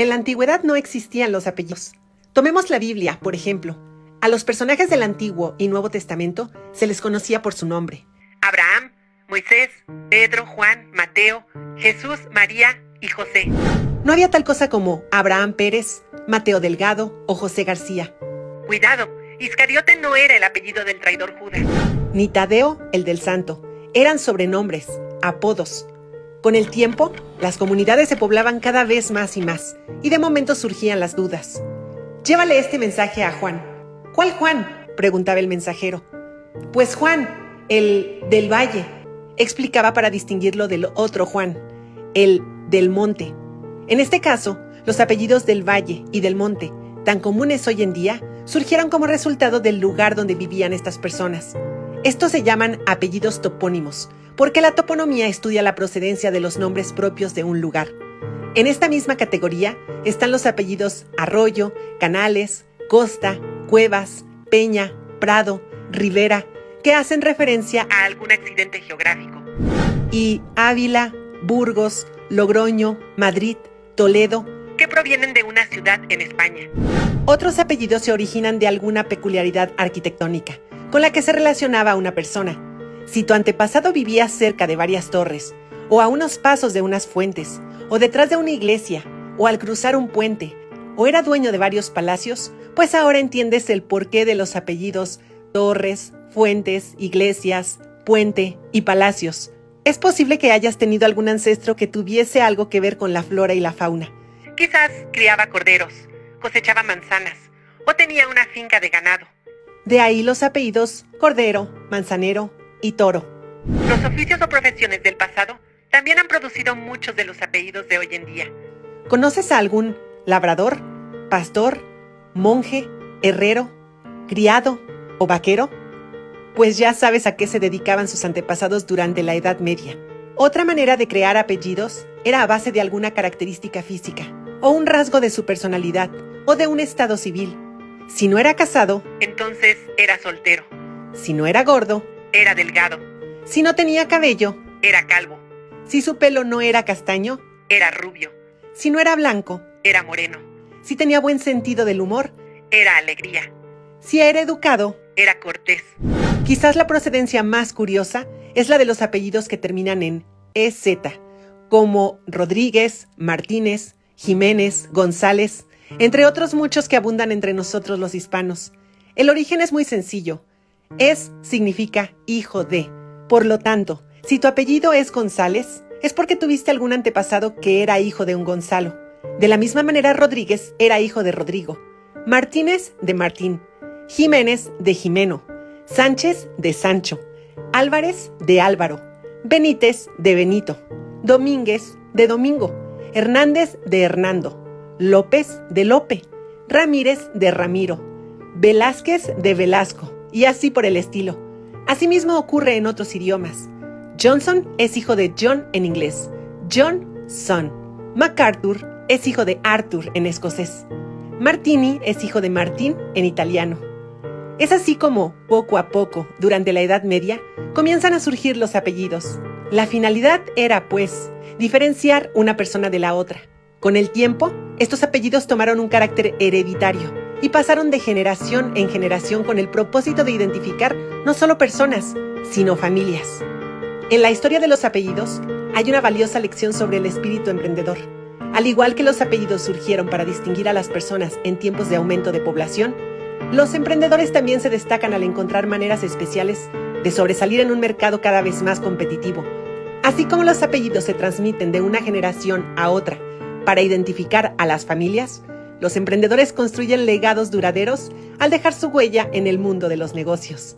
En la antigüedad no existían los apellidos. Tomemos la Biblia, por ejemplo. A los personajes del Antiguo y Nuevo Testamento se les conocía por su nombre. Abraham, Moisés, Pedro, Juan, Mateo, Jesús, María y José. No había tal cosa como Abraham Pérez, Mateo Delgado o José García. Cuidado, Iscariote no era el apellido del traidor Judas. Ni Tadeo, el del Santo. Eran sobrenombres, apodos. Con el tiempo, las comunidades se poblaban cada vez más y más, y de momento surgían las dudas. Llévale este mensaje a Juan. ¿Cuál Juan?, preguntaba el mensajero. Pues Juan, el del Valle, explicaba para distinguirlo del otro Juan, el del Monte. En este caso, los apellidos del Valle y del Monte, tan comunes hoy en día, surgieron como resultado del lugar donde vivían estas personas. Estos se llaman apellidos topónimos, porque la toponimia estudia la procedencia de los nombres propios de un lugar. En esta misma categoría están los apellidos Arroyo, Canales, Costa, Cuevas, Peña, Prado, Rivera, que hacen referencia A algún accidente geográfico. y Ávila, Burgos, Logroño, Madrid, Toledo. Que provienen de una ciudad en España. Otros apellidos se originan de alguna peculiaridad arquitectónica, con la que se relacionaba a una persona. Si tu antepasado vivía cerca de varias torres, o a unos pasos de unas fuentes, o detrás de una iglesia, o al cruzar un puente, o era dueño de varios palacios, pues ahora entiendes el porqué de los apellidos torres, fuentes, iglesias, puente y palacios. Es posible que hayas tenido algún ancestro que tuviese algo que ver con la flora y la fauna. Quizás criaba corderos, cosechaba manzanas o tenía una finca de ganado. De ahí los apellidos Cordero, Manzanero y Toro. Los oficios o profesiones del pasado también han producido muchos de los apellidos de hoy en día. ¿Conoces a algún labrador, pastor, monje, herrero, criado o vaquero? Pues ya sabes a qué se dedicaban sus antepasados durante la Edad Media. Otra manera de crear apellidos era a base de alguna característica física, o un rasgo de su personalidad, o de un estado civil. Si no era casado, Entonces era soltero, si no era gordo, era delgado, si no tenía cabello, era calvo, si su pelo no era castaño, era rubio, si no era blanco, era moreno, si tenía buen sentido del humor, era alegría, si era educado. era cortés. Quizás la procedencia más curiosa es la de los apellidos que terminan en EZ, como Rodríguez, Martínez, Jiménez, González, entre otros muchos que abundan entre nosotros los hispanos. El origen es muy sencillo. Es significa hijo de. Por lo tanto, si tu apellido es González, es porque tuviste algún antepasado que era hijo de un Gonzalo. De la misma manera, Rodríguez era hijo de Rodrigo, Martínez de Martín, Jiménez de Jimeno, Sánchez de Sancho, Álvarez de Álvaro, Benítez de Benito, Domínguez de Domingo, Hernández de Hernando, López de Lope, Ramírez de Ramiro, Velázquez de Velasco, y así por el estilo. Asimismo ocurre en otros idiomas. Johnson es hijo de John en inglés, Johnson. MacArthur es hijo de Arthur en escocés. Martini es hijo de Martín en italiano. Es así como, poco a poco, durante la Edad Media, comienzan a surgir los apellidos. La finalidad era, pues, diferenciar una persona de la otra. Con el tiempo, estos apellidos tomaron un carácter hereditario y pasaron de generación en generación con el propósito de identificar no solo personas, sino familias. En la historia de los apellidos, hay una valiosa lección sobre el espíritu emprendedor. Al igual que los apellidos surgieron para distinguir a las personas en tiempos de aumento de población, los emprendedores también se destacan al encontrar maneras especiales de sobresalir en un mercado cada vez más competitivo. Así como los apellidos se transmiten de una generación a otra para identificar a las familias, los emprendedores construyen legados duraderos al dejar su huella en el mundo de los negocios.